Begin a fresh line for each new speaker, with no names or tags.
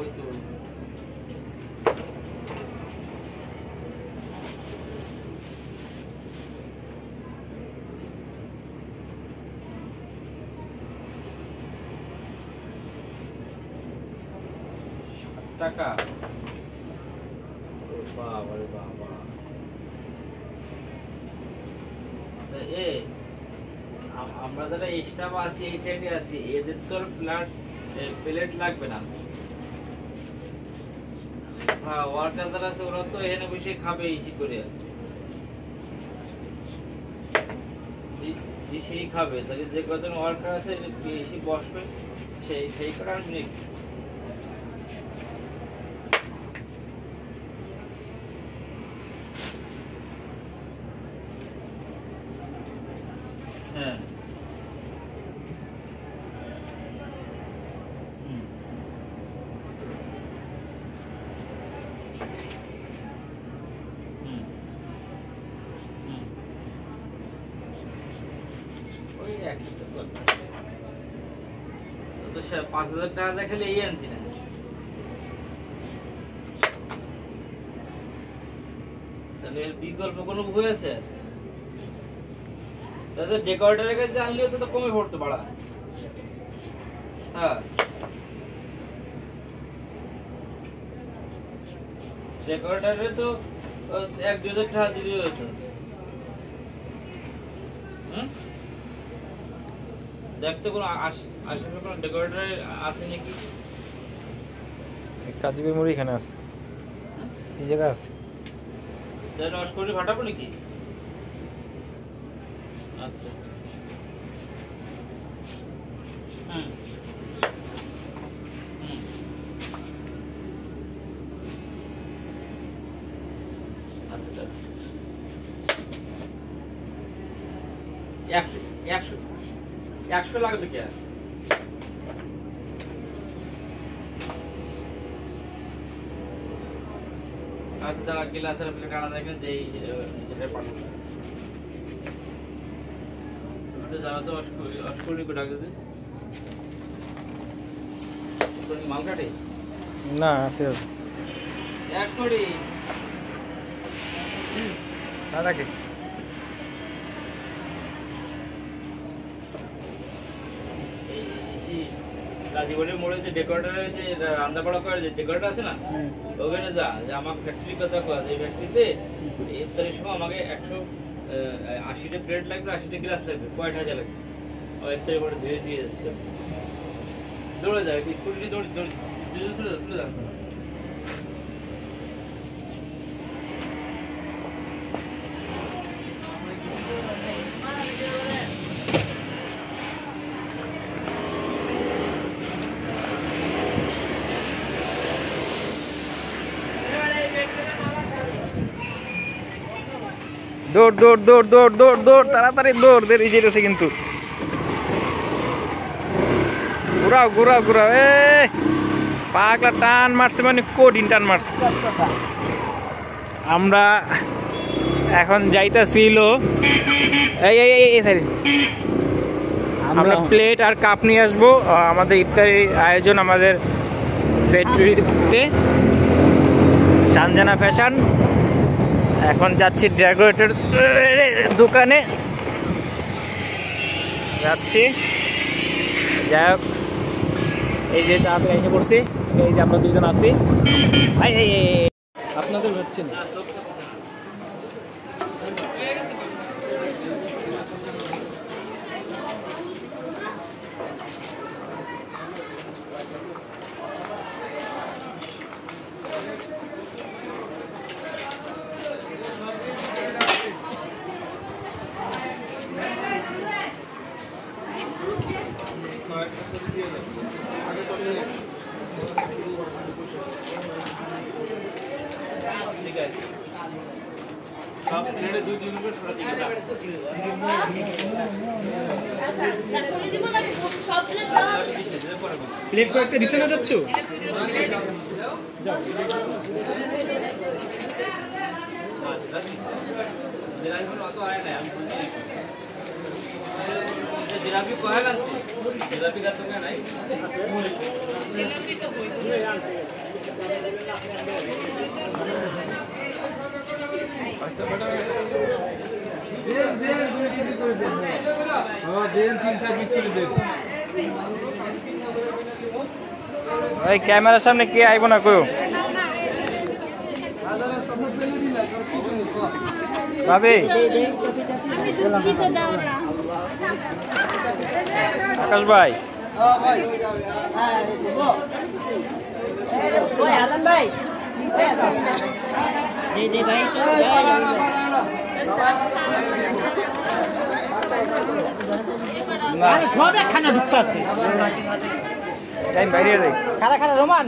ওই তো টাকা বাবা রে বাবা আমরা যারা স্টাফ আছি এই সাইডে আছি এদের তো প্লেট লাগবে না। হ্যাঁ ওয়ার্কার যারা আছে ওরা তো এখানে বসে খাবে ইসি করে সেই খাবে তাহলে যে কজন ওয়ার্কার আছে বেশি বসবে সেই কারণে হ্যাঁ ওই একই তো কথা তো ৫,০০০ টাকা দেখালে এই আনতি না তাহলে এর বিকল্প কোনো বই আছে তাহলে ডেকোরেটরের কাছে আনলেও তো কমে পড়তো ভাড়া। হ্যাঁ ডেকোরেটরে তো ১-২,০০০ টাকা দিলেই হতো। দেখতে কোনো আশেপাশে কোনো ডেকোরেটর আছে নাকি?
কাজীবের মুড়ি এখানে আছে এই জায়গা আছে
রস করে ফাটাবো নাকি? আচ্ছা আচ্ছা 100 লাগবে কি আর আচ্ছা দাঁড়া গ্লাসের প্লেট আনা দেখেন যে এটা পাঠাচ্ছে জানা তো অস্করি কোটা গেছে মাল কাটে
না আছে
1 কোটি
না রাখে
গাজীপুরের মোড়ে যে ডেকোরেটরের যে রান্না বাড়া করে যে ডেকোরেটর আছে না ওখানে যা যে আমার ফ্যাক্টরি কথা কয়া এই ফ্যাক্টরিতে ইফতারের সময় আমাকে 180টা প্লেট লাগবে 80টা গ্লাস লাগবে কয়টা হাজার লাগবে ও ইফতারের পরে ধুয়ে দিয়ে যাচ্ছে দৌড়ে যায় স্কুটি দৌড়ে তুলে যাচ্ছে
দৌড় দৌড় দৌড় দৌড় দৌড় দৌড় তাড়াতাড়ি দৌড় দেরি যেতেছে কিন্তু ঘুরাও ঘুরাও ঘুরাও পাগলা টান মারছে মানে কঠিন টান মারছে। আমরা এখন যাইতেছিল আমরা প্লেট আর কাপ নিয়ে আসবো আমাদের ইফতারি আয়োজন আমাদের ফ্যাক্টরিতে সানজানা ফ্যাশন। এখন যাচ্ছি ডেকোরেটর দোকানে যাচ্ছি। যাই হোক এই যে তাড়াতাড়ি এসে পড়ছি এই যে আমরা দুজন আছি আপনাদের হচ্ছে না
সব প্লেটে 2-3 করে সরা দিকে দাও
প্লেট কয়েকটা দিতে না যাচ্ছ
অত আয় না আমি জিলাপি কয় আছে জিলাপি গাছ তো নাই
ওই ক্যামেরার সামনে কে আইব না কো ভাবি আকাশ ভাই
ভাই সব একখানা ঢুকতে আছে
টাইম বাইরে যাই
খারা খারা রোমান